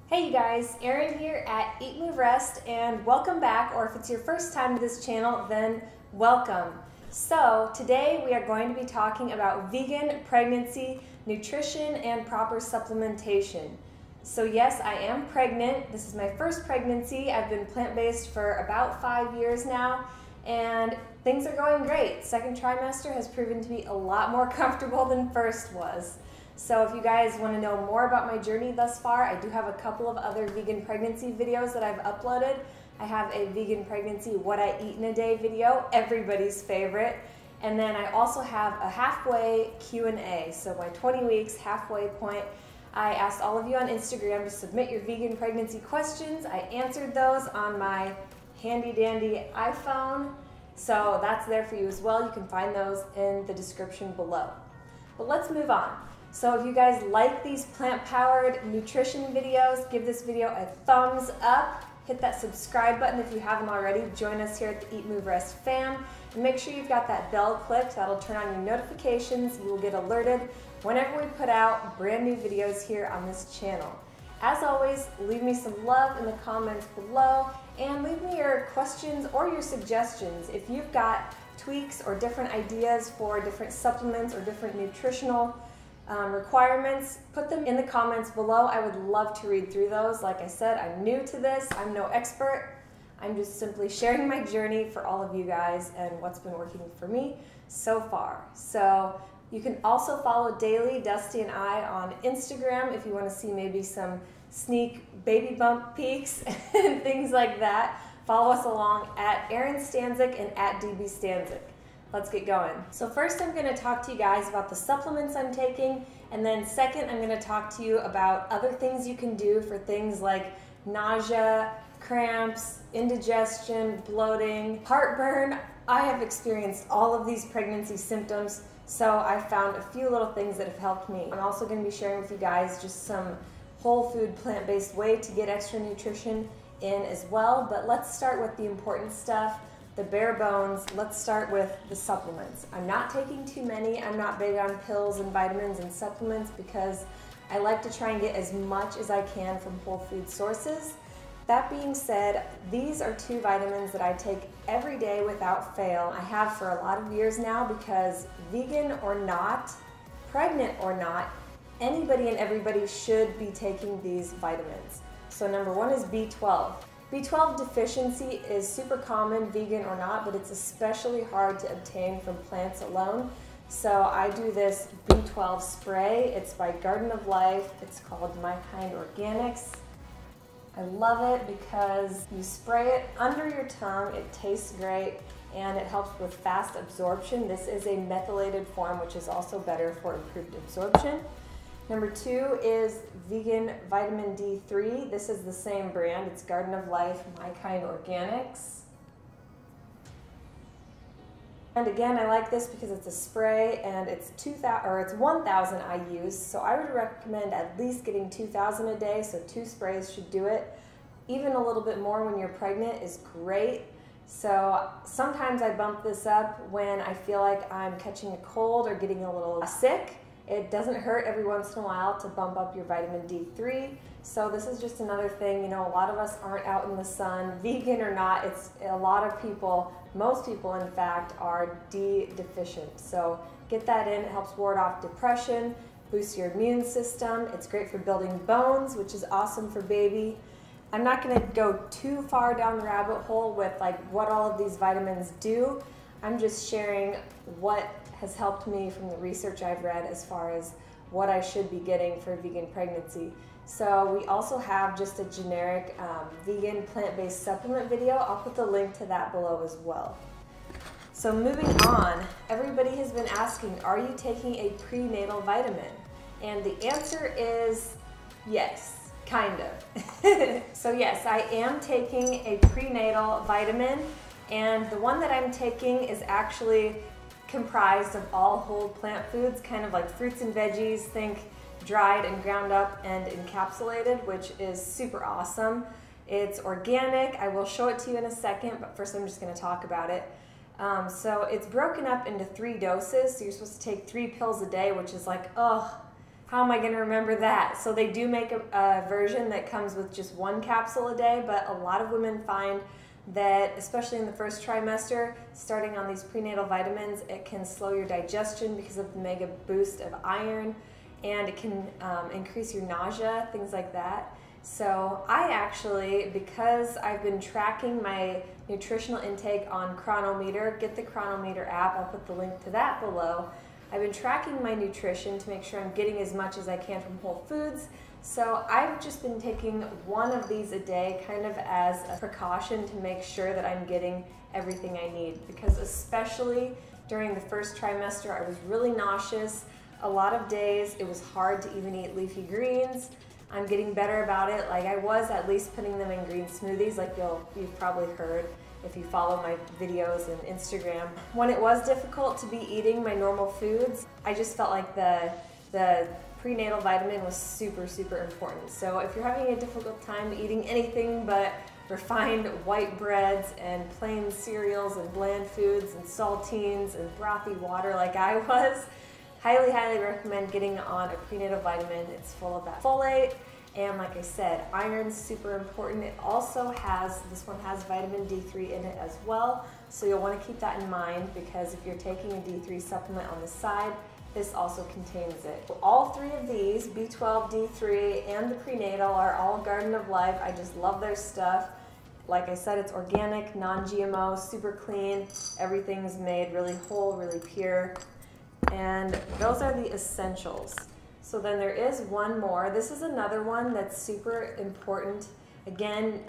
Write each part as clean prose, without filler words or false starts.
Hey you guys, Erin here at Eat, Move, Rest, and welcome back, or if it's your first time to this channel, then welcome. So today we are going to be talking about vegan pregnancy, nutrition, and proper supplementation. So yes, I am pregnant. This is my first pregnancy. I've been plant-based for about 5 years now, and things are going great. Second trimester has proven to be a lot more comfortable than first was. So if you guys want to know more about my journey thus far, I do have a couple of other vegan pregnancy videos that I've uploaded. I have a vegan pregnancy what I eat in a day video, everybody's favorite. And then I also have a halfway Q&A. So my 20 weeks halfway point, I asked all of you on Instagram to submit your vegan pregnancy questions. I answered those on my handy dandy iPhone. So that's there for you as well. You can find those in the description below. But let's move on. So if you guys like these plant-powered nutrition videos, give this video a thumbs up. Hit that subscribe button if you haven't already. Join us here at the Eat, Move, Rest fam. And make sure you've got that bell clicked. That'll turn on your notifications. You will get alerted whenever we put out brand new videos here on this channel. As always, leave me some love in the comments below and leave me your questions or your suggestions. If you've got tweaks or different ideas for different supplements or different nutritional requirements, put them in the comments below. I would love to read through those. Like I said, I'm new to this. I'm no expert. I'm just simply sharing my journey for all of you guys and what's been working for me so far. So you can also follow Daily Dusty and I on Instagram if you want to see maybe some sneak baby bump peeks and things like that. Follow us along at Erin Stanzik and at DB Stanzik. Let's get going. So first I'm going to talk to you guys about the supplements I'm taking, and then second I'm going to talk to you about other things you can do for things like nausea, cramps, indigestion, bloating, heartburn. I have experienced all of these pregnancy symptoms, so I found a few little things that have helped me. I'm also going to be sharing with you guys just some whole food plant-based way to get extra nutrition in as well, but let's start with the important stuff. The bare bones. Let's start with the supplements. I'm not taking too many. I'm not big on pills and vitamins and supplements because I like to try and get as much as I can from whole food sources. That being said, these are 2 vitamins that I take every day without fail. I have for a lot of years now because vegan or not, pregnant or not, anybody and everybody should be taking these vitamins. So number 1 is B12. B12 deficiency is super common, vegan or not, but it's especially hard to obtain from plants alone. So I do this B12 spray. It's by Garden of Life. It's called My Kind Organics. I love it because you spray it under your tongue, it tastes great, and it helps with fast absorption. This is a methylated form, which is also better for improved absorption. Number 2 is vegan vitamin D3. This is the same brand. It's Garden of Life, My Kind Organics. And again, I like this because it's a spray and it's 1,000 IUs. So I would recommend at least getting 2,000 a day. So 2 sprays should do it. Even a little bit more when you're pregnant is great. So sometimes I bump this up when I feel like I'm catching a cold or getting a little sick. It doesn't hurt every once in a while to bump up your vitamin D3. So this is just another thing, you know, a lot of us aren't out in the sun, vegan or not. It's a lot of people, most people in fact, are D deficient. So get that in, it helps ward off depression, boosts your immune system. It's great for building bones, which is awesome for baby. I'm not gonna go too far down the rabbit hole with like what all of these vitamins do. I'm just sharing what has helped me from the research I've read as far as what I should be getting for vegan pregnancy. So we also have just a generic vegan plant-based supplement video. I'll put the link to that below as well. So moving on, everybody has been asking, are you taking a prenatal vitamin? And the answer is yes, kind of. So yes, I am taking a prenatal vitamin, and the one that I'm taking is actually comprised of all whole plant foods, kind of like fruits and veggies, think dried and ground up and encapsulated, which is super awesome. It's organic. I will show it to you in a second, but first I'm just going to talk about it. So it's broken up into 3 doses, so you're supposed to take 3 pills a day, which is like, oh, how am I going to remember that? So they do make a version that comes with just 1 capsule a day, but a lot of women find that, especially in the first trimester, starting on these prenatal vitamins, it can slow your digestion because of the mega boost of iron, and it can increase your nausea, things like that. So I actually, because I've been tracking my nutritional intake on Chronometer, get the Chronometer app, I'll put the link to that below. I've been tracking my nutrition to make sure I'm getting as much as I can from whole foods. So I've just been taking 1 of these a day kind of as a precaution to make sure that I'm getting everything I need, because especially during the first trimester I was really nauseous. A lot of days it was hard to even eat leafy greens. I'm getting better about it. Like, I was at least putting them in green smoothies, like you've probably heard if you follow my videos and Instagram. When it was difficult to be eating my normal foods, I just felt like the prenatal vitamin was super, super important. So if you're having a difficult time eating anything but refined white breads and plain cereals and bland foods and saltines and brothy water like I was, highly, highly recommend getting on a prenatal vitamin. It's full of that folate, and like I said, iron's super important. It also has, this one has vitamin D3 in it as well, so you'll want to keep that in mind, because if you're taking a D3 supplement on the side, this also contains it. All 3 of these, B12, D3, and the prenatal, are all Garden of Life. I just love their stuff. Like I said, it's organic, non-GMO, super clean. Everything's made really whole, really pure. And those are the essentials. So then there is 1 more. This is another one that's super important. Again,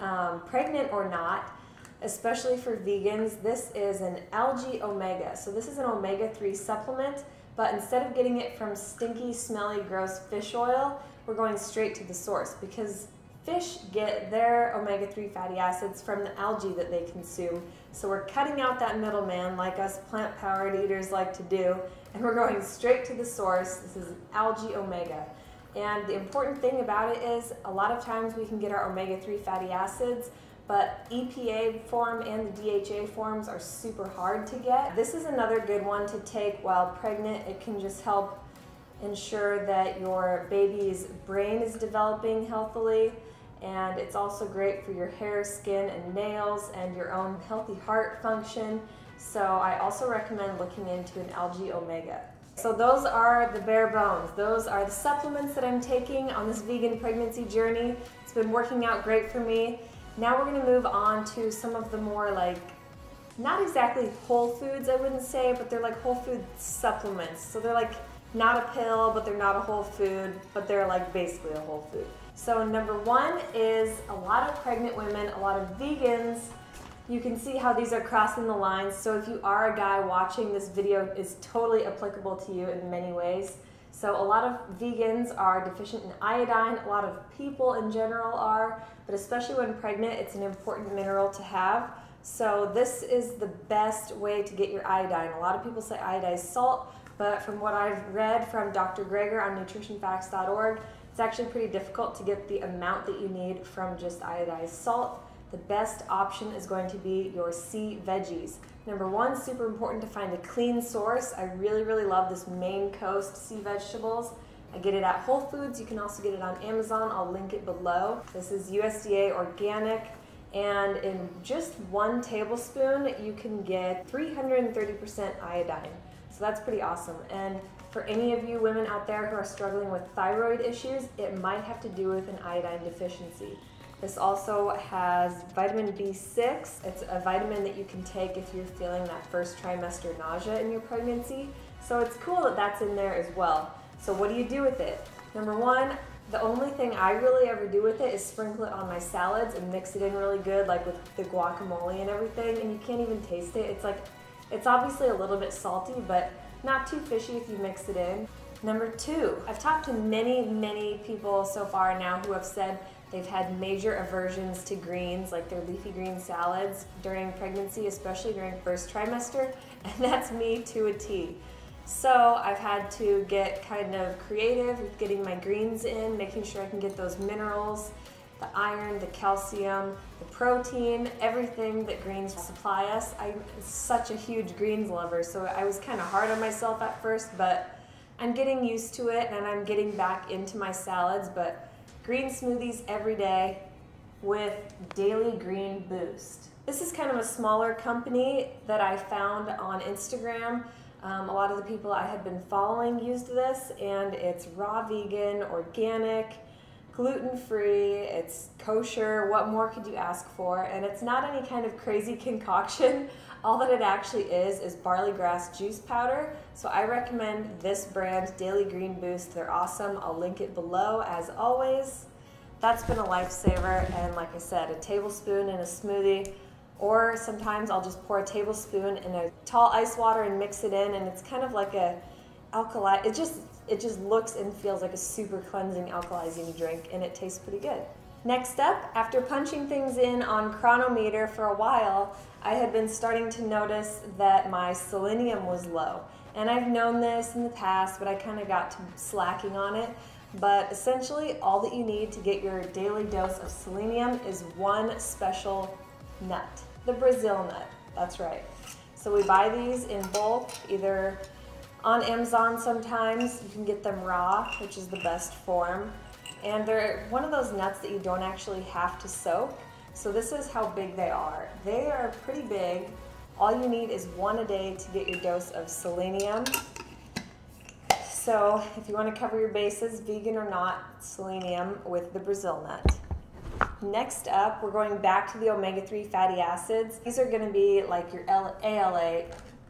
pregnant or not, especially for vegans, this is an algae omega. So this is an omega-3 supplement, but instead of getting it from stinky, smelly, gross fish oil, we're going straight to the source, because fish get their omega-3 fatty acids from the algae that they consume. So we're cutting out that middleman like us plant-powered eaters like to do, and we're going straight to the source. This is algae omega. And the important thing about it is, a lot of times we can get our omega-3 fatty acids, but EPA form and the DHA forms are super hard to get. This is another good one to take while pregnant. It can just help ensure that your baby's brain is developing healthily, and it's also great for your hair, skin, and nails, and your own healthy heart function. So I also recommend looking into an algae omega. So those are the bare bones. Those are the supplements that I'm taking on this vegan pregnancy journey. It's been working out great for me. Now we're gonna move on to some of the more, like, not exactly whole foods, I wouldn't say, but they're like whole food supplements. So they're like not a pill, but they're not a whole food, but they're like basically a whole food. So number 1 is a lot of pregnant women, a lot of vegans. You can see how these are crossing the lines. So if you are a guy watching, this video is totally applicable to you in many ways. So a lot of vegans are deficient in iodine. A lot of people in general are, but especially when pregnant, it's an important mineral to have. So this is the best way to get your iodine. A lot of people say iodized salt, but from what I've read from Dr. Greger on nutritionfacts.org, it's actually pretty difficult to get the amount that you need from just iodized salt. The best option is going to be your sea veggies. Number 1, super important to find a clean source. I really, really love this Maine Coast sea vegetables. I get it at Whole Foods. You can also get it on Amazon. I'll link it below. This is USDA organic, and in just 1 tablespoon, you can get 330% iodine. So that's pretty awesome. And for any of you women out there who are struggling with thyroid issues, it might have to do with an iodine deficiency. This also has vitamin B6. It's a vitamin that you can take if you're feeling that first trimester nausea in your pregnancy. So it's cool that that's in there as well. So what do you do with it? Number 1, the only thing I really ever do with it is sprinkle it on my salads and mix it in really good, like with the guacamole and everything, and you can't even taste it. It's obviously a little bit salty, but not too fishy if you mix it in. Number 2, I've talked to many, many people so far now who have said they've had major aversions to greens, like their leafy green salads during pregnancy, especially during first trimester, and that's me to a T. So I've had to get kind of creative with getting my greens in, making sure I can get those minerals, the iron, the calcium, the protein, everything that greens supply us. I'm such a huge greens lover, so I was kind of hard on myself at first, but I'm getting used to it and I'm getting back into my salads, but green smoothies every day with Daily Green Boost. This is kind of a smaller company that I found on Instagram. A lot of the people I had been following used this, and it's raw vegan, organic, gluten-free, it's kosher. What more could you ask for? And it's not any kind of crazy concoction. All that it actually is barley grass juice powder. So I recommend this brand, Daily Green Boost. They're awesome. I'll link it below as always. That's been a lifesaver, and like I said, a tablespoon in a smoothie, or sometimes I'll just pour a tablespoon in a tall ice water and mix it in, and it's kind of like a alkali. It just looks and feels like a super cleansing, alkalizing drink, and it tastes pretty good. Next up, after punching things in on Chronometer for a while, I had been starting to notice that my selenium was low. And I've known this in the past, but I kind of got to slacking on it. But essentially, all that you need to get your daily dose of selenium is one special nut, the Brazil nut. That's right. So we buy these in bulk, either on Amazon sometimes. You can get them raw, which is the best form. And they're one of those nuts that you don't actually have to soak. So this is how big they are. They are pretty big. All you need is one a day to get your dose of selenium. So if you want to cover your bases, vegan or not, selenium with the Brazil nut. Next up, we're going back to the omega-3 fatty acids. These are going to be like your ALA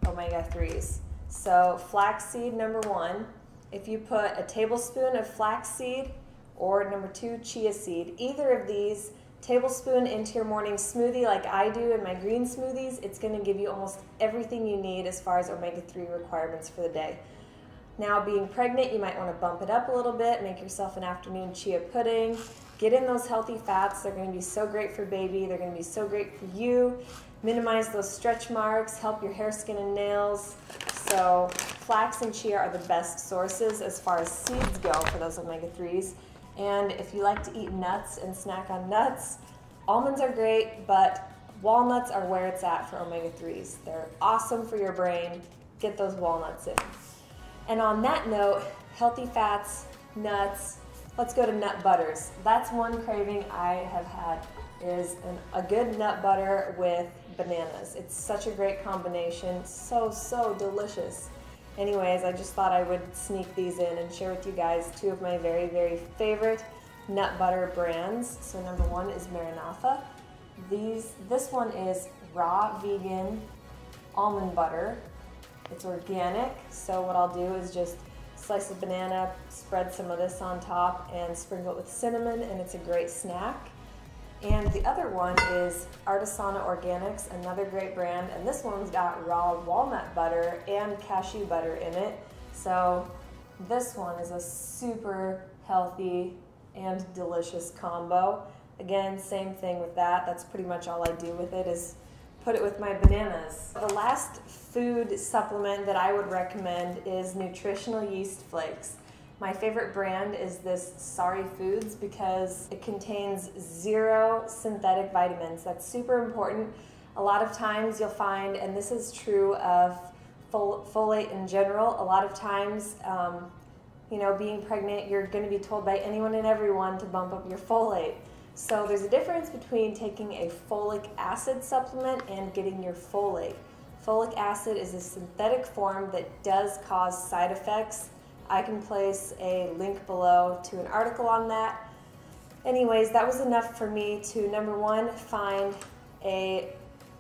omega-3s. So flaxseed, number one. If you put a tablespoon of flaxseed, or number two, chia seed, either of these, tablespoon into your morning smoothie like I do in my green smoothies, it's going to give you almost everything you need as far as omega-3 requirements for the day. Now, being pregnant, you might want to bump it up a little bit, make yourself an afternoon chia pudding, get in those healthy fats. They're going to be so great for baby, they're going to be so great for you, minimize those stretch marks, help your hair, skin, and nails. So flax and chia are the best sources as far as seeds go for those omega-3s. And if you like to eat nuts and snack on nuts, almonds are great, but walnuts are where it's at for omega-3s. They're awesome for your brain. Get those walnuts in. And on that note, healthy fats, nuts, let's go to nut butters. That's one craving I have had, is a good nut butter with bananas. It's such a great combination, so delicious. Anyways, I just thought I would sneak these in and share with you guys two of my very favorite nut butter brands. So number one is Maranatha. This one is raw vegan almond butter. It's organic, so what I'll do is just slice a banana, spread some of this on top, and sprinkle it with cinnamon, and it's a great snack. And the other one is Artisana Organics, another great brand, and this one's got raw walnut butter and cashew butter in it. So this one is a super healthy and delicious combo. Again, same thing with that. That's pretty much all I do with it, is put it with my bananas. The last food supplement that I would recommend is nutritional yeast flakes. My favorite brand is this Sari Foods because it contains 0 synthetic vitamins. That's super important. A lot of times you'll find, and this is true of folate in general, a lot of times, being pregnant, you're going to be told by anyone and everyone to bump up your folate. So there's a difference between taking a folic acid supplement and getting your folate. Folic acid is a synthetic form that does cause side effects. I can place a link below to an article on that. Anyways, that was enough for me to, number one, find a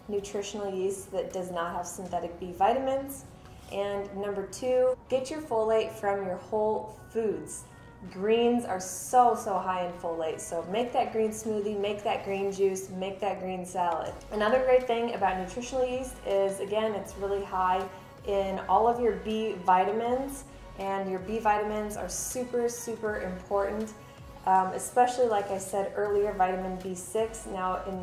nutritional yeast that does not have synthetic B vitamins, and number two, get your folate from your whole foods. Greens are so high in folate, so make that green smoothie, make that green juice, make that green salad. Another great thing about nutritional yeast is, again, it's really high in all of your B vitamins, and your B vitamins are super important, especially, like I said earlier, vitamin B6. Now, in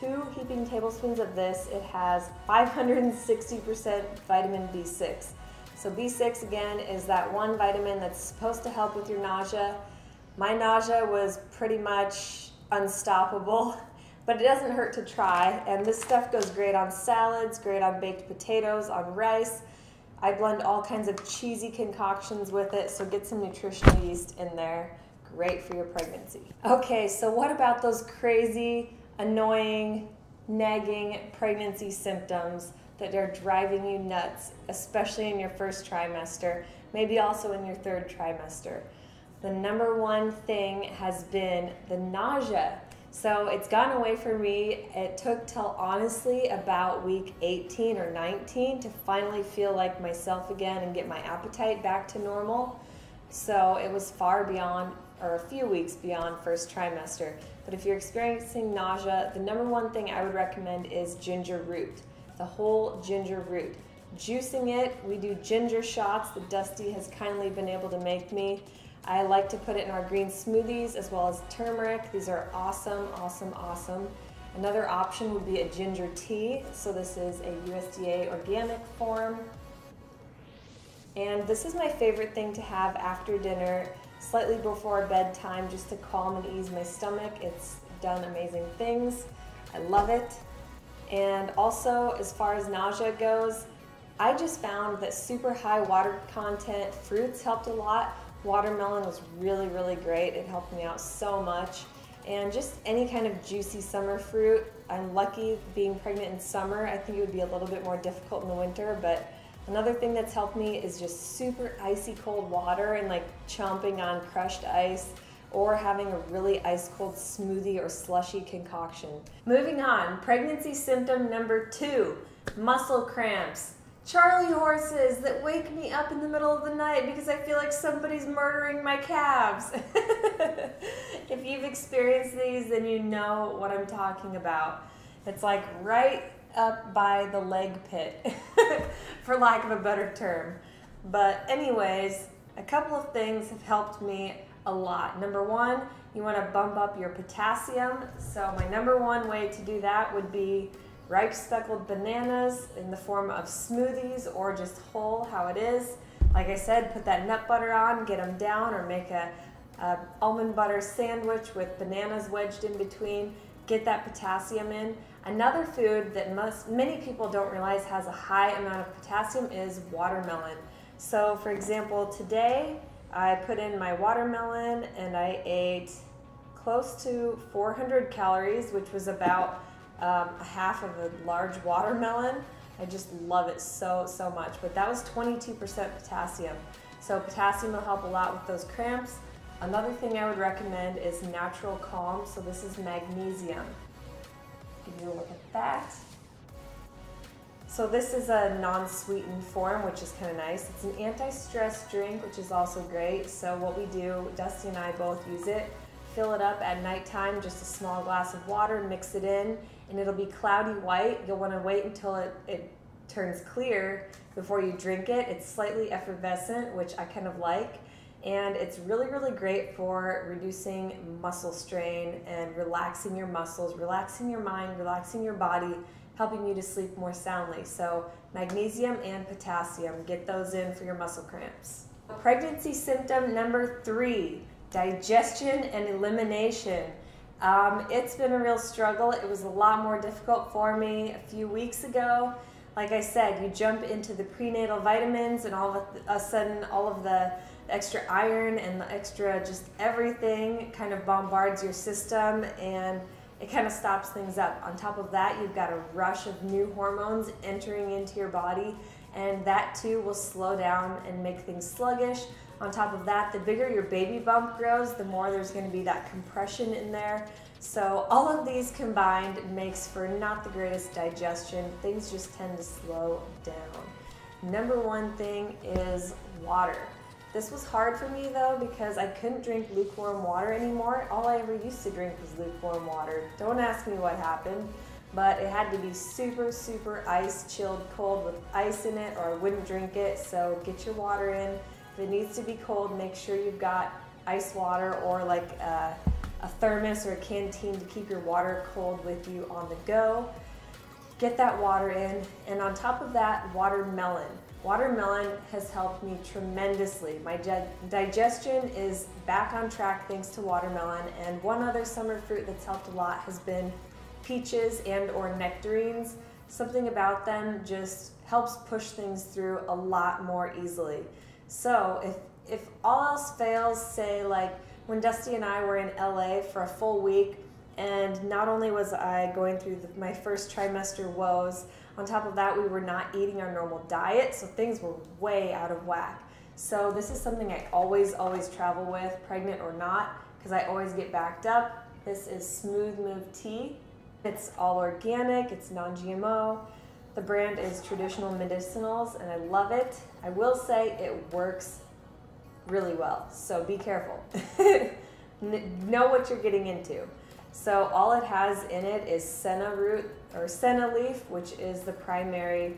2 heaping tablespoons of this, it has 560% vitamin B6. So B6, again, is that one vitamin that's supposed to help with your nausea. My nausea was pretty much unstoppable, but it doesn't hurt to try. And this stuff goes great on salads, great on baked potatoes, on rice. I blend all kinds of cheesy concoctions with it, so get some nutritional yeast in there. Great for your pregnancy. Okay, so what about those crazy, annoying, nagging pregnancy symptoms that are driving you nuts, especially in your first trimester, maybe also in your third trimester? The number one thing has been the nausea. So it's gone away for me. It took till honestly about week 18 or 19 to finally feel like myself again and get my appetite back to normal. So it was far beyond, or a few weeks beyond first trimester. But if you're experiencing nausea, the number one thing I would recommend is ginger root, the whole ginger root. Juicing it, we do ginger shots that Dusty has kindly been able to make me. I like to put it in our green smoothies as well as turmeric. These are awesome, awesome, awesome. Another option would be a ginger tea. So this is a USDA organic form. And this is my favorite thing to have after dinner, slightly before bedtime, just to calm and ease my stomach. It's done amazing things. I love it. And also, as far as nausea goes, I just found that super high water content fruits helped a lot. Watermelon was really, really great. It helped me out so much. And just any kind of juicy summer fruit. I'm lucky being pregnant in summer. I think it would be a little bit more difficult in the winter, but another thing that's helped me is just super icy cold water and like chomping on crushed ice or having a really ice cold smoothie or slushy concoction. Moving on, pregnancy symptom number 2, muscle cramps. Charlie horses that wake me up in the middle of the night because I feel like somebody's murdering my calves. If you've experienced these, then you know what I'm talking about. It's like right up by the leg pit, for lack of a better term. But anyways, a couple of things have helped me a lot. Number one, you want to bump up your potassium. So my number one way to do that would be ripe speckled bananas in the form of smoothies or just whole, how it is. Like I said, put that nut butter on, get them down, or make a almond butter sandwich with bananas wedged in between. Get that potassium in. Another food that many people don't realize has a high amount of potassium is watermelon. So for example, today I put in my watermelon and I ate close to 400 calories, which was about a half of a large watermelon. I just love it so, so much. But that was 22% potassium. So potassium will help a lot with those cramps. Another thing I would recommend is natural calm. So this is magnesium. Give you a look at that. So this is a non-sweetened form, which is kind of nice. It's an anti-stress drink, which is also great. So what we do, Dusty and I both use it. Fill it up at nighttime, just a small glass of water, mix it in, and it'll be cloudy white. You'll want to wait until it turns clear before you drink it. It's slightly effervescent, which I kind of like, and it's really, really great for reducing muscle strain and relaxing your muscles, relaxing your mind, relaxing your body, helping you to sleep more soundly. So magnesium and potassium, get those in for your muscle cramps. Pregnancy symptom number 3, digestion and elimination. It's been a real struggle. It was a lot more difficult for me a few weeks ago. Like I said, you jump into the prenatal vitamins and all of a sudden all of the extra iron and the extra just everything kind of bombards your system and it kind of stops things up. On top of that, you've got a rush of new hormones entering into your body, and that too will slow down and make things sluggish. On top of that, the bigger your baby bump grows, the more there's going to be that compression in there. So all of these combined makes for not the greatest digestion. Things just tend to slow down. Number one thing is water. This was hard for me though because I couldn't drink lukewarm water anymore. All I ever used to drink was lukewarm water. Don't ask me what happened, but it had to be super, super ice chilled cold with ice in it or I wouldn't drink it. So get your water in. If it needs to be cold, make sure you've got ice water or like a thermos or a canteen to keep your water cold with you on the go. Get that water in, and on top of that, watermelon. Watermelon has helped me tremendously. My digestion is back on track thanks to watermelon, and one other summer fruit that's helped a lot has been peaches and or nectarines. Something about them just helps push things through a lot more easily. So if all else fails, say like when Dusty and I were in LA for a full week, and not only was I going through my first trimester woes, on top of that we were not eating our normal diet, so things were way out of whack. So this is something I always travel with, pregnant or not, because I always get backed up. This is Smooth Move Tea. It's all organic, it's non-GMO. The brand is Traditional Medicinals, and I love it. I will say it works really well, so be careful. Know what you're getting into. So all it has in it is senna root or senna leaf, which is the primary,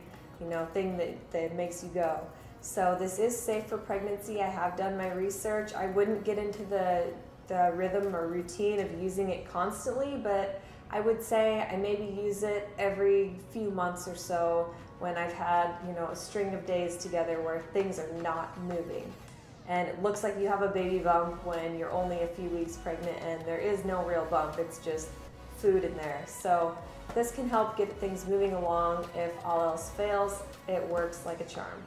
thing that makes you go. So this is safe for pregnancy. I have done my research. I wouldn't get into the rhythm or routine of using it constantly, but I would say I maybe use it every few months or so when I've had, a string of days together where things are not moving. And it looks like you have a baby bump when you're only a few weeks pregnant, and there is no real bump, it's just food in there. So this can help get things moving along. If all else fails, it works like a charm.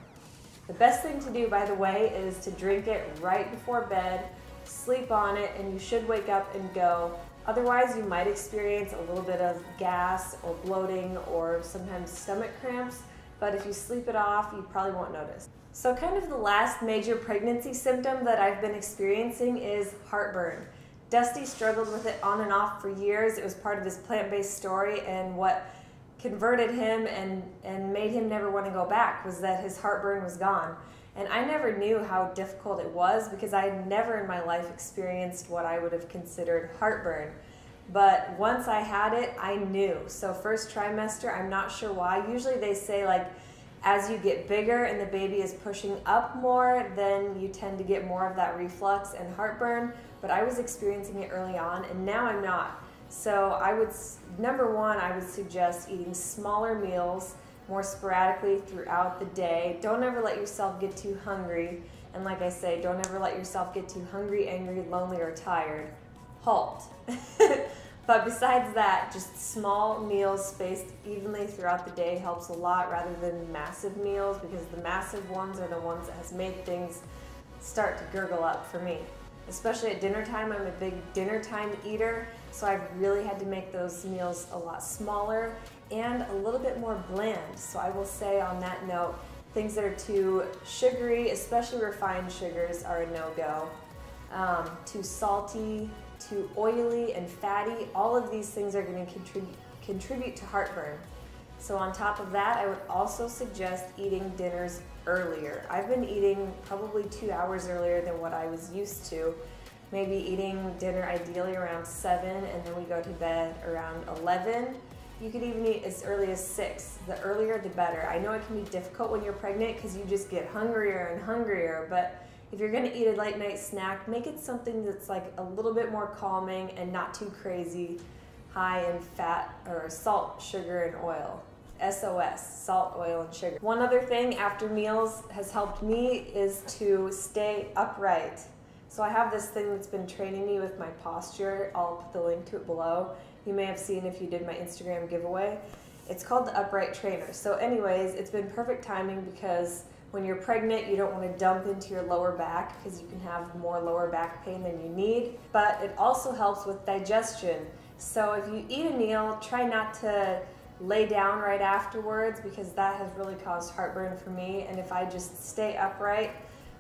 The best thing to do, by the way, is to drink it right before bed, sleep on it, and you should wake up and go. Otherwise, you might experience a little bit of gas or bloating or sometimes stomach cramps, but if you sleep it off, you probably won't notice. So kind of the last major pregnancy symptom that I've been experiencing is heartburn. Dusty struggled with it on and off for years. It was part of his plant-based story, and what converted him and made him never want to go back was that his heartburn was gone. And I never knew how difficult it was because I had never in my life experienced what I would have considered heartburn. But once I had it, I knew. So first trimester, I'm not sure why. Usually they say like, as you get bigger and the baby is pushing up more, then you tend to get more of that reflux and heartburn. But I was experiencing it early on, and now I'm not. So number one, I would suggest eating smaller meals more sporadically throughout the day. Don't ever let yourself get too hungry. And like I say, don't ever let yourself get too hungry, angry, lonely, or tired. Halt. But besides that, just small meals spaced evenly throughout the day helps a lot rather than massive meals, because the massive ones are the ones that has made things start to gurgle up for me. Especially at dinner time, I'm a big dinner time eater, so I've really had to make those meals a lot smaller and a little bit more bland. So I will say on that note, things that are too sugary, especially refined sugars, are a no-go. Too salty, too oily and fatty, all of these things are going to contribute to heartburn. So on top of that, I would also suggest eating dinners earlier. I've been eating probably 2 hours earlier than what I was used to. Maybe eating dinner ideally around 7, and then we go to bed around 11. You could even eat as early as 6. The earlier the better. I know it can be difficult when you're pregnant because you just get hungrier and hungrier, but if you're going to eat a late night snack, make it something that's like a little bit more calming and not too crazy, high in fat or salt, sugar, and oil. SOS, salt, oil, and sugar. One other thing after meals has helped me is to stay upright. So I have this thing that's been training me with my posture. I'll put the link to it below. You may have seen if you did my Instagram giveaway. It's called the Upright Trainer. So anyways, it's been perfect timing because when you're pregnant, you don't want to dump into your lower back because you can have more lower back pain than you need. But it also helps with digestion. So if you eat a meal, try not to lay down right afterwards because that has really caused heartburn for me. And if I just stay upright,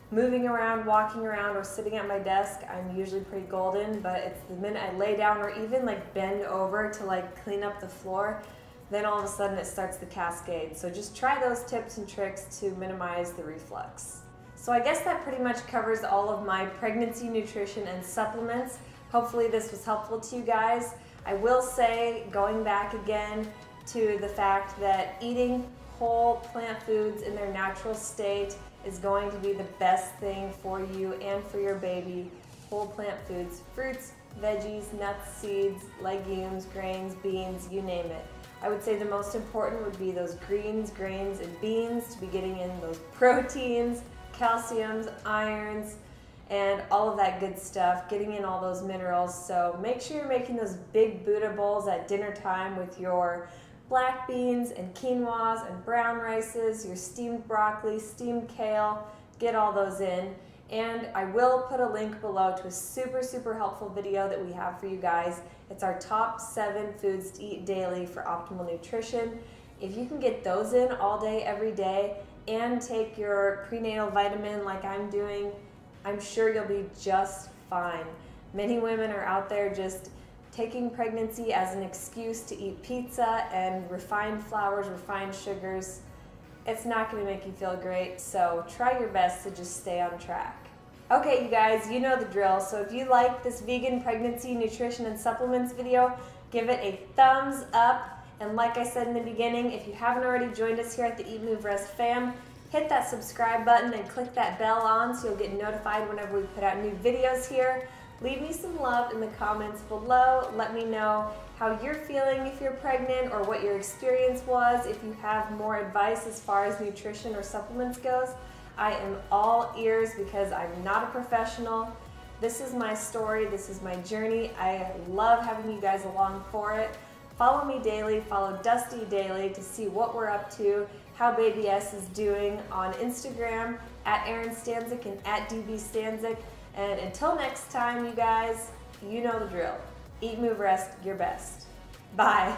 moving around, walking around, or sitting at my desk, I'm usually pretty golden. But it's the minute I lay down or even like bend over to like clean up the floor, then all of a sudden it starts the cascade. So just try those tips and tricks to minimize the reflux. So I guess that pretty much covers all of my pregnancy nutrition and supplements. Hopefully this was helpful to you guys. I will say, going back again to the fact that eating whole plant foods in their natural state is going to be the best thing for you and for your baby. Whole plant foods, fruits, veggies, nuts, seeds, legumes, grains, beans, you name it. I would say the most important would be those greens, grains, and beans to be getting in those proteins, calciums, irons, and all of that good stuff, getting in all those minerals. So make sure you're making those big Buddha bowls at dinner time with your black beans and quinoas and brown rices, your steamed broccoli, steamed kale, get all those in. And I will put a link below to a super helpful video that we have for you guys. It's our top 7 foods to eat daily for optimal nutrition. If you can get those in all day, every day, and take your prenatal vitamin like I'm doing, I'm sure you'll be just fine. Many women are out there just taking pregnancy as an excuse to eat pizza and refined flours, refined sugars. It's not going to make you feel great, so try your best to just stay on track. Okay, you guys, you know the drill. So if you like this vegan pregnancy nutrition and supplements video, give it a thumbs up. And like I said in the beginning, if you haven't already joined us here at the Eat, Move, Rest fam, hit that subscribe button and click that bell on so you'll get notified whenever we put out new videos here. Leave me some love in the comments below. Let me know how you're feeling if you're pregnant or what your experience was. If you have more advice as far as nutrition or supplements goes, I am all ears because I'm not a professional. This is my story. This is my journey. I love having you guys along for it. Follow me daily. Follow Dusty daily to see what we're up to, how Baby S is doing on Instagram, at Erin Stanzik and at DB Stanzik. And until next time, you guys, you know the drill. Eat, move, rest, your best. Bye.